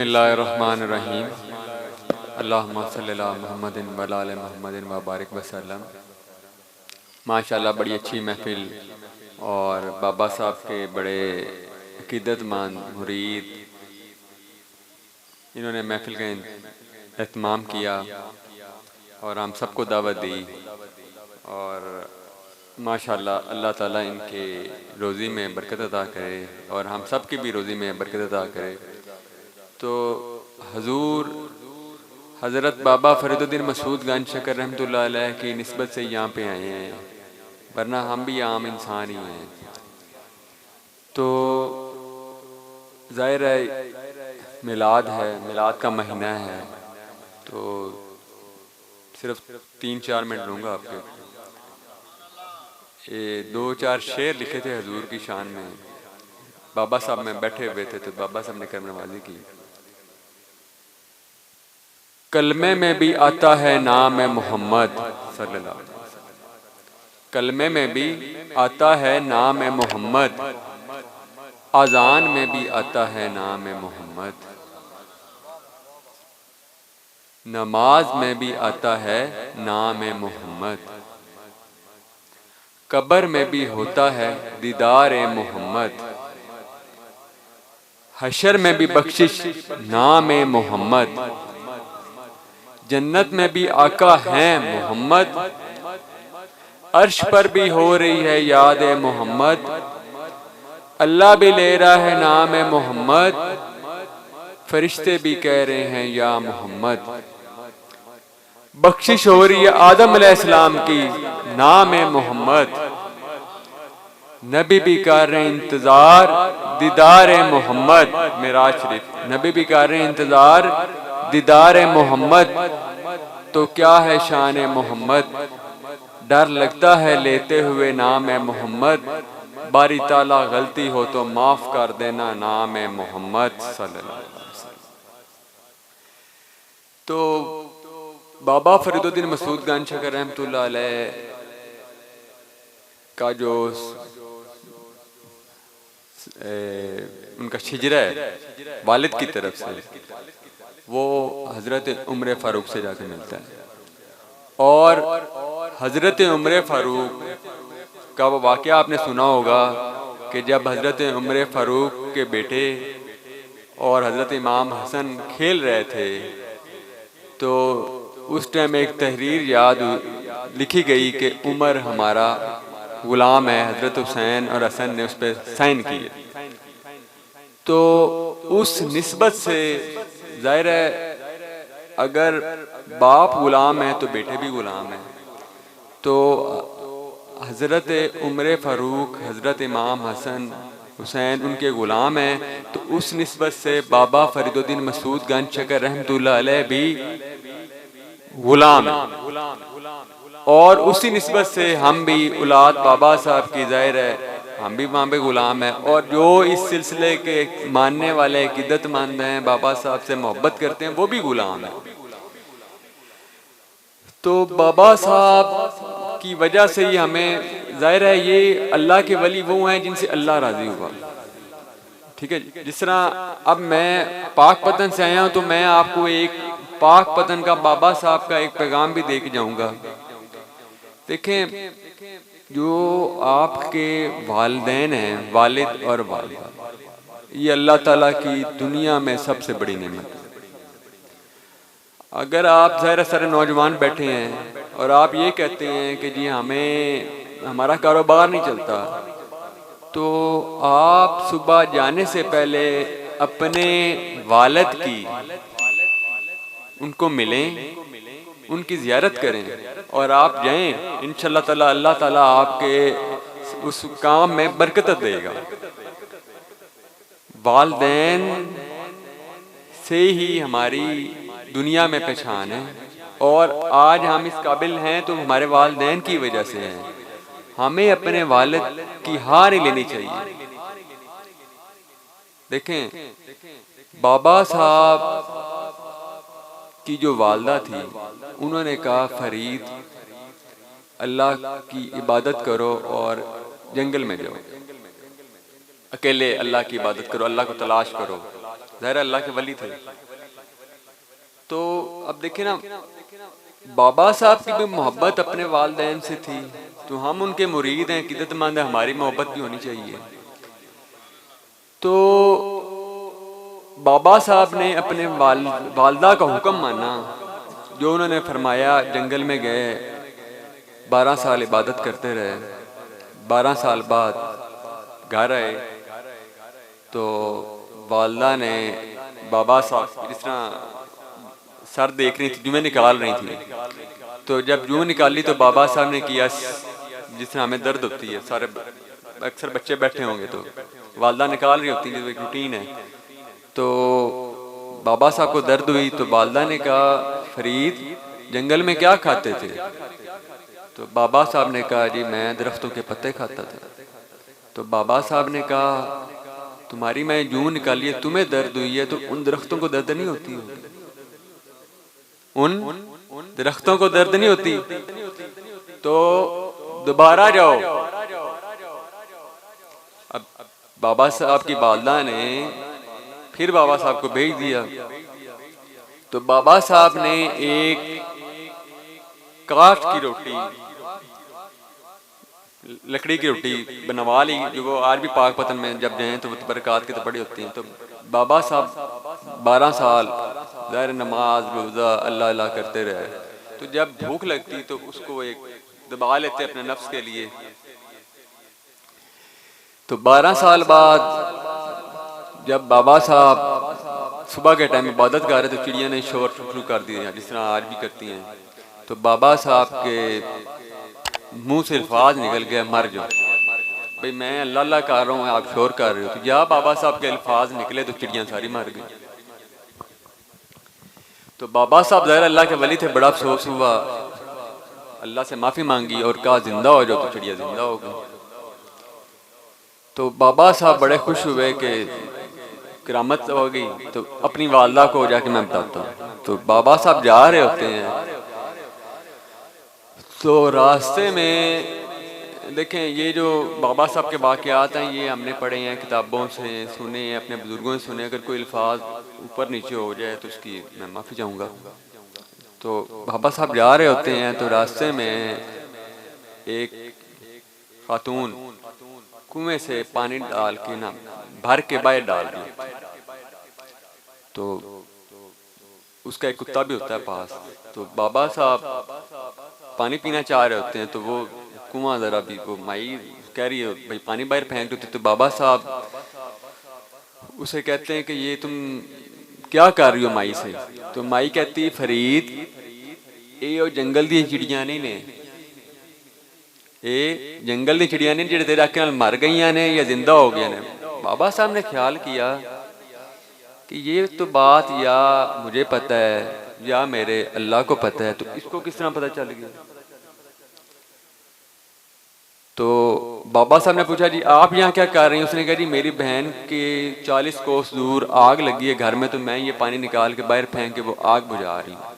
बिस्मिल्लाहिर्रहमानिर्रहीम। अल्लाहुम्मा सल्ली अला मुहम्मदिन व अला आलि मुहम्मदिन व बारिक वसल्लम। माशाअल्लाह बड़ी अच्छी महफिल और बाबा साहब के बड़े अकीदतमंद मुरीद इन्होंने महफिल का एहतमाम किया और हम सबको दावत दी और माशाअल्लाह अल्लाह ताला इनके रोज़ी में बरकत अता करे और हम सब की भी रोज़ी में बरकत अता करे। तो हजूर हज़रत बाबा फरीदुद्दीन मसूद गंज शकर रहमतुल्लाह अलैह की निस्बत से यहाँ पे आए हैं, वरना हम भी आम इंसान ही हैं। तो ज़ाहिर है मिलाद है, मिलाद का महीना है, तो सिर्फ 3-4 मिनट लूँगा आपके। ये 2-4 शेर लिखे थे हजूर की शान में, बाबा साहब में बैठे हुए थे तो बाबा साहब ने करम नवाजी की। कलमे में भी आता है नाम मोहम्मद सल्लल्लाहु अलैहि वसल्लम, कलमे में भी आता है नाम मोहम्मद, अजान में भी आता है नाम मोहम्मद, नमाज में भी आता है नाम मोहम्मद, कब्र में भी होता है दीदार मोहम्मद, हशर में भी बख्शिश नाम मोहम्मद, जन्नत में भी आका हैं मोहम्मद, अर्श पर भी हो रही है याद मोहम्मद, अल्लाह भी ले रहा है नाम मोहम्मद, फरिश्ते भी कह रहे हैं या मोहम्मद, बख्शिश हो रही है आदम अलैहिस्सलाम की नाम मोहम्मद, नबी भी कर रहे इंतजार दीदार मोहम्मद, मेराज शरीफ नबी भी कर रहे इंतजार दीदार मोहम्मद, तो क्या है शान मोहम्मद, डर लगता है लेते हुए नाम मोहम्मद, बारी ताला गलती हो तो माफ कर देना नाम मोहम्मद सल्लल्लाहु अलैहि वसल्लम। तो बाबा फरीदुद्दीन मसूद गंज शकर रहमतुल्लाह अलैह का जो उनका शिजरा है वालिद की तरफ से, वो हजरत उम्र फारूक से जाके मिलता है। और हजरत उम्र फारूक का वो वाक़या आपने सुना होगा कि जब हजरत उम्र फारूक के बेटे और हजरत इमाम हसन खेल रहे थे तो उस टाइम एक तहरीर याद लिखी गई कि उमर हमारा गुलाम है, हजरत हुसैन और हसन ने उस पर साइन किए। तो उस निस्बत से जाहिर है अगर बाप गुलाम है तो बेटे भी गुलाम है। तो हजरत उम्र फारूक हजरत इमाम हसन हुसैन उनके गुलाम हैं, तो उस निस्बत से बाबा फरीदुद्दीन मसूद गंज शकर रहमतुल्लाह अलैह भी गुलाम है। और उसी निस्बत से हम भी औलाद बाबा साहब की जाहिर है हम भी वहाँ पे गुलाम है। और जो इस सिलसिले के मानने वाले अकीदतमंद हैं, बाबा साहब से मोहब्बत करते हैं, वो भी गुलाम है। तो बाबा साहब की वजह से ही हमें जाहिर है ये अल्लाह के वली वो हैं जिनसे अल्लाह राजी हुआ। ठीक है, जिस तरह अब मैं पाक पतन से आया हूँ तो मैं आपको एक पाक पतन का बाबा साहब का एक पैगाम भी दे के जाऊँगा। देखें, जो आपके वालिदैन हैं, वालिद और वालिदा, ये अल्लाह ताला की दुनिया में सबसे बड़ी नेमत है। अगर आप ज़ाहिर सारे नौजवान बैठे हैं और आप ये कहते हैं कि जी हमें हमारा कारोबार नहीं चलता, तो आप सुबह जाने से पहले अपने वालिद की उनको मिलें, उनकी ज़ियारत करें और आप जाएं, इंशाअल्लाह ताला अल्लाह ताला आपके उस काम में बरकत देगा। वालिदैन से ही हमारी दुनिया में पहचान है और आज हम इस काबिल हैं तो हमारे वालिदैन की वजह से हैं। हमें अपने वालिद की हार ही लेनी चाहिए। देखें, बाबा साहब की जो वालदा थी, उन्होंने कहा फरीद अल्लाह की इबादत करो और जंगल में जाओ, अकेले अल्लाह की इबादत करो, अल्लाह को तलाश करो। ज़ाहिर अल्लाह के वली थे। तो अब देखिए ना, बाबा साहब की भी मोहब्बत अपने वालिदैन से थी, तो हम उनके मुरीद हैं, इज़्ज़तमंद है, हमारी मोहब्बत भी होनी चाहिए। तो बाबा साहब ने अपने वालदा का हुक्म माना, जो उन्होंने फरमाया। जंगल में गए, 12 साल इबादत करते रहे। 12 साल बाद घर आए तो वालदा ने बाबा साहब जिस तरह सर देख रही थी, जुएँ निकाल रही थी, तो जब जुएँ निकाली तो बाबा साहब ने किया जिस तरह हमें दर्द होती है, सारे अक्सर बच्चे बैठे होंगे तो वालदा निकाल रही होती है, जो एक रूटीन है। तो बाबा साहब को दर्द हुई तो वालदा ने कहा, फरीद जंगल में क्या खाते थे? तो बाबा साहब ने कहा, जी मैं दरख्तों के पत्ते खाता था। तो बाबा साहब ने कहा, तुम्हारी मैं जूं निकाली है, तुम्हें दर्द हुई है, तो उन दरख्तों को दर्द नहीं होती? उन दरख्तों को दर्द नहीं होती? तो दोबारा जाओ। अब बाबा साहब की वालदा ने फिर बाबा साहब को भेज दिया। तो बाबा साहब ने एक काठ की रोटी, लकड़ी की रोटी बनवा ली, जो वो आज भी पाक पतन में जब जाएं तो वो बरक़ात की तो बड़ी होती हैं। तो बाबा साहब 12 साल ज़ाहिर नमाज रोज़ा अल्लाह अल्लाह करते रहे। तो जब भूख लगती तो उसको एक दबा लेते अपने नफ्स के लिए। तो 12 साल बाद जब बाबा साहब सुबह के टाइम इबादत कर रहे तो चिड़िया ने शोर शुरू कर दिया, जिस तरह आज भी करती हैं। तो बाबा साहब के मुंह से अल्फाज निकल गया, मर जाओ। भाई मैं अल्लाह अल्लाह कर रहा हूँ, आप शोर कर रहे हो। तो या बाबा साहब के अल्फाज निकले तो चिड़ियाँ सारी मर गई। तो बाबा साहब ज़ाहिर अल्लाह के वली थे, बड़ा अफसोस हुआ, अल्लाह से माफ़ी मांगी और कहा जिंदा हो जाओ, तो चिड़िया जिंदा हो गई। तो बाबा साहब बड़े खुश हुए कि करामत हो गई, तो अपनी वालदा को जाके मैं बताता हूँ। तो बाबा साहब जा रहे होते हैं, तो रास्ते में देखें, ये जो बाबा साहब के वाक़यात हैं ये हमने पढ़े हैं, किताबों से सुने हैं, अपने बुज़ुर्गों से सुने। अगर कोई अल्फाज ऊपर नीचे हो जाए तो उसकी मैं माफ़ी चाहूँगा। तो बाबा साहब जा रहे होते हैं, तो रास्ते में एक खातून कुएं से पानी डाल के ना भर के बाहर डाल दी। तो उसका एक कुत्ता भी होता है पास। तो बाबा साहब पानी पीना चाह रहे होते हैं, तो वो कुआं ज़रा भी, वो माई कह रही है भाई पानी बाहर फेंक दो। तो बाबा साहब उसे कहते हैं कि ये तुम क्या कर रही हो माई से? तो माई कहती है, फरीद ये जंगल दी चिड़ियाँ नहीं ने, ये जंगल दी चिड़ियाँ नहीं जिहड़े तेरे आके नाल मर गई ने या जिंदा हो गई ने। बाबा साहब ने ख्याल किया कि ये तो बात या मुझे पता है या मेरे अल्लाह को पता है, तो इसको किस तरह पता चल गया? तो बाबा साहब ने पूछा, जी आप यहाँ क्या कर रही हैं? उसने कहा, जी मेरी बहन के 40 कोस दूर आग लगी है घर में, तो मैं ये पानी निकाल के बाहर फेंक के वो आग बुझा रही हूँ।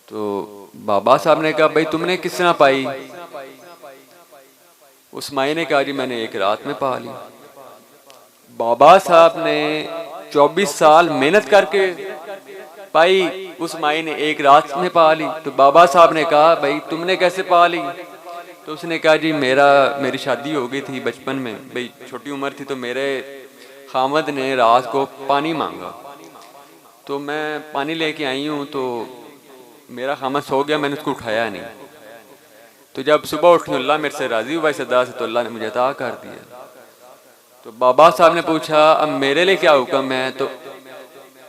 तो बाबा साहब ने कहा, भाई तुमने किस तरह पाई? उस माई ने कहा, जी मैंने एक रात में पा ली। बाबा साहब ने 24 साल मेहनत करके पाई, उस माई ने एक रात में पा ली। तो बाबा साहब ने कहा, भाई तुमने कैसे पा ली? तो उसने कहा, जी मेरी शादी हो गई थी बचपन में, भाई छोटी उम्र थी, तो मेरे खामद ने रात को पानी मांगा, तो मैं पानी लेके आई हूँ, तो मेरा खामद सो गया, मैंने उसको उठाया नहीं। तो जब सुबह उठी अल्लाह मेरे से राज़ी हुआ इस अदा से, तो अल्लाह ने मुझे अता कर दिया। तो बाबा साहब ने पूछा, अब मेरे लिए क्या हुक्म है? तो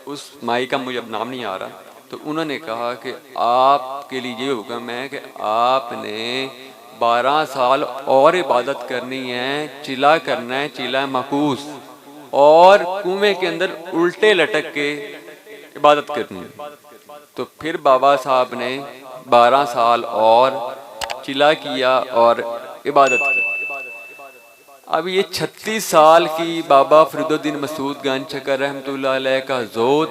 उस माई का मुझे अब नाम नहीं आ रहा, तो उन्होंने कहा कि आपके लिए ये हुक्म है कि आपने 12 साल और इबादत करनी है, चिला करना है, चिला मकूस, और कुएं के अंदर उल्टे लटक के इबादत करनी है। तो फिर बाबा साहब ने 12 साल और चिला किया और इबादत की। अब ये 36 साल की बाबा फरीदुद्दीन मसूद गंज चकर रहमतुल्लाह अलैह का जोत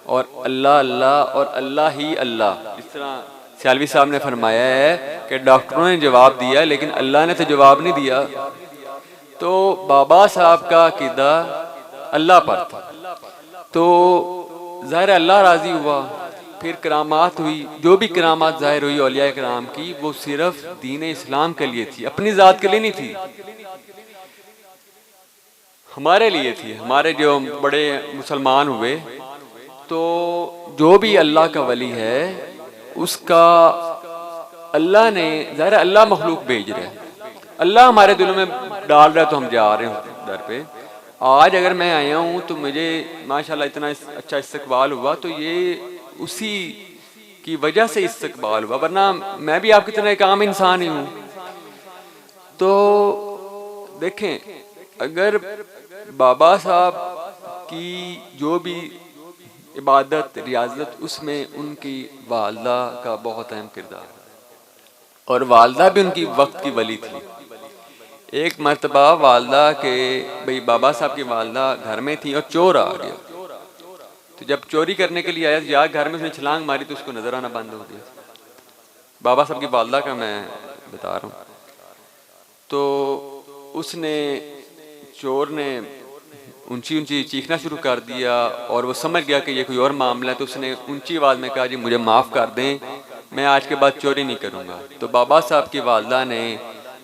और अल्लाह अल्लाह और अल्लाह ही अल्लाह, जिस तरह सियालवी साहब ने फरमाया है कि डॉक्टरों ने जवाब दिया लेकिन अल्लाह ने तो जवाब नहीं दिया। तो बाबा साहब का अकीदा अल्लाह पर था। तो ज़ाहिर अल्लाह राज़ी हुआ, फिर करामात हुई। जो भी करामात ज़ाहिर हुई औलिया कराम की, वो सिर्फ दीन इस्लाम के लिए थी, अपनी ज़ात के लिए नहीं थी, हमारे लिए थी। हमारे जो बड़े मुसलमान हुए, तो जो भी अल्लाह का वली है उसका अल्लाह ने, ज़ाहिर अल्लाह मखलूक भेज रहा है, अल्लाह हमारे दिलों में डाल रहा है, तो हम जा रहे हैं दर पे। आज अगर मैं आया हूँ तो मुझे माशाल्लाह इतना अच्छा इस्तकबाल हुआ, तो ये उसी की वजह से इस्तकबाल हुआ, वरना मैं भी आपकी तरह एक आम इंसान ही हूँ। तो देखें, अगर बाबा साहब की जो भी इबादत रियाजत, उसमें उनकी वालदा का बहुत अहम किरदार है, और वालदा भी उनकी वक्त की वली थी। एक मर्तबा वालदा के, भाई बाबा साहब की वालदा घर में थी और चोर आ गया, तो जब चोरी करने के लिए आया या घर में उसने छलांग मारी, तो उसको नजर आना बंद हो गया। बाबा साहब की वालदा का मैं बता रहा हूँ। तो उसने, चोर ने ऊंची ऊंची चीखना शुरू कर दिया, और वो समझ गया कि ये कोई और मामला है, तो उसने ऊंची आवाज़ में कहा, जी मुझे माफ़ कर दें, मैं आज के बाद चोरी नहीं करूँगा। तो बाबा साहब की वालदा ने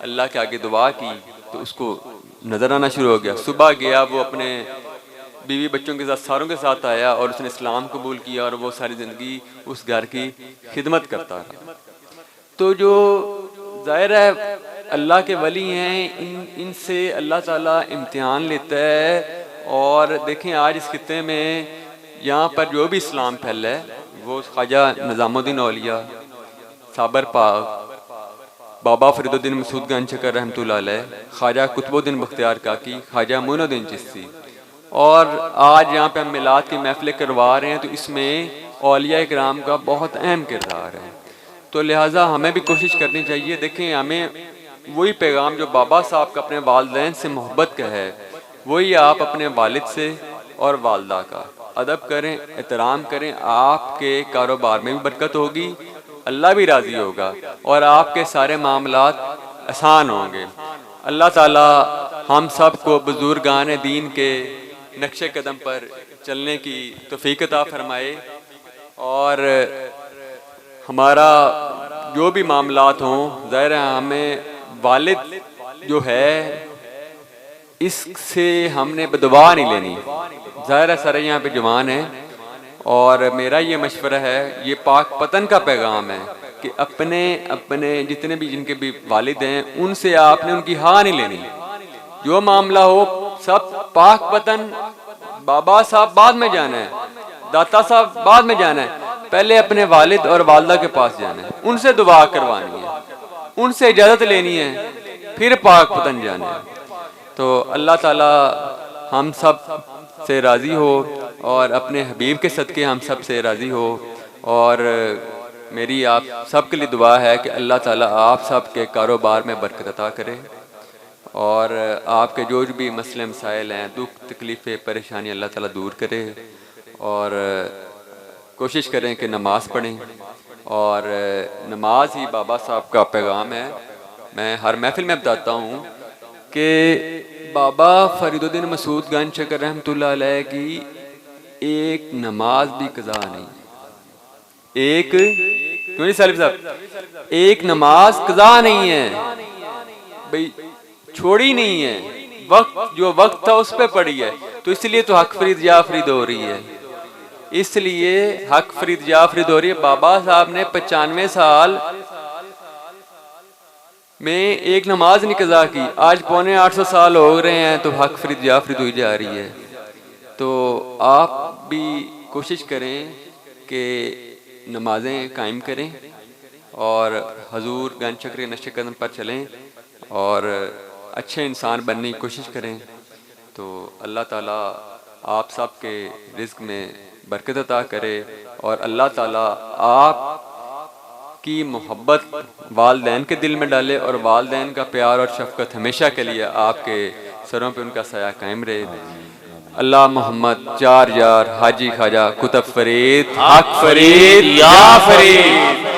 अल्लाह के आगे दुआ की, तो उसको नज़र आना शुरू हो गया। सुबह गया, वो अपने बीवी बच्चों के साथ, सारों के साथ आया, और उसने इस्लाम कबूल किया, और वो सारी ज़िंदगी उस घर की खिदमत करता रहा। तो जो ज़ाहिर है अल्लाह के वली हैं, इनसे अल्लाह ताला इम्तिहान लेता है। और देखें, आज इस खित्ते में यहाँ पर जो भी इस्लाम फैला है, वो ख्वाजा निज़ामुद्दीन औलिया, साबर पाक, बाबा फरीदुद्दीन मसूद गंज शकर रहमतुल्लाह अलैह, ख्वाजा कुतुबुद्दीन बख्तियार काकी, ख्वाजा मोइनुद्दीन चिश्ती, और आज यहाँ पे हम मिलाद की महफिलें करवा रहे हैं, तो इसमें औलिया इकराम का बहुत अहम किरदार है। तो लिहाजा हमें भी कोशिश करनी चाहिए। देखें, हमें वही पैगाम जो बाबा साहब का अपने वालिदैन से मोहब्बत का है, वही आप अपने वालिद से और वालदा का अदब करें, एहतराम करें। आपके कारोबार में भी बरकत होगी, अल्लाह भी राज़ी होगा, और आपके सारे मामलात आसान होंगे। अल्लाह ताला हम सब को बुजुर्गान दीन के नक्शे कदम पर चलने की तौफीक अता फरमाए, और हमारा जो भी मामलात हों, ज़ाहिर है हमें वालिद जो है इससे हमने बदवा नहीं लेनी। ज़ाहिर है सारे यहाँ पे जवान हैं, और मेरा ये मशवरा है, ये पाक पतन का पैगाम है कि अपने अपने जितने भी जिनके भी वालिद हैं, उनसे आपने उनकी हाँ नहीं लेनी। जो मामला हो सब पाक पतन, बाबा साहब बाद में जाना है, दाता साहब बाद में जाना है, पहले अपने वालिद और वालदा के पास जाना है, उनसे दुआ करवानी है, उनसे इजाज़त लेनी है, फिर पाक पतन जाना है। तो अल्लाह ताला हम सब से राज़ी हो, और अपने हबीब के सदक़े हम सब से राज़ी हो। और मेरी आप सब के लिए दुआ है कि अल्लाह ताला आप सब के कारोबार में बरकत अता करे, और आपके जो भी मसले मसाइल हैं, दुख तकलीफ़ें परेशानी, अल्लाह ताला दूर करे। और कोशिश करें कि नमाज़ पढ़ें, और नमाज ही बाबा साहब का पैगाम है। मैं हर महफिल में बताता हूँ कि बाबा फरीदुद्दीन मसूद गंज शकर रहमतुल्लाह अलैह की एक नमाज भी कज़ा नहीं, एक क्यों नहीं सालिब साहब, एक नमाज कज़ा नहीं है भाई, छोड़ी नहीं है, वक्त जो वक्त था उस पे पड़ी है। तो इसलिए तो हक फरीद या फरीद हो रही है, इसलिए हक फरीद या फरीद हो रही है। बाबा साहब ने 95 साल में एक नमाज नहीं कज़ा की, आज पौने 800 साल हो रहे हैं, तो हक फरीद या फरीद हुई जा रही है। तो आप भी कोशिश करें कि नमाजें कायम करें, और हजूर गंज शकर के नक्शे कदम पर चलें, और अच्छे इंसान बनने की कोशिश करें। तो अल्लाह ताला आप सब के रिज़्क़ में बरकत अता करे, और अल्लाह ताला आप की मोहब्बत वालिदैन के दिल में डाले, और वालिदैन का प्यार और शफ़क़त हमेशा के लिए आपके सरों पे उनका साया कायम रहे। अल्लाह मोहम्मद चार यार हाजी ख्वाजा कुतुब फरीद हक फरीद या फरीद।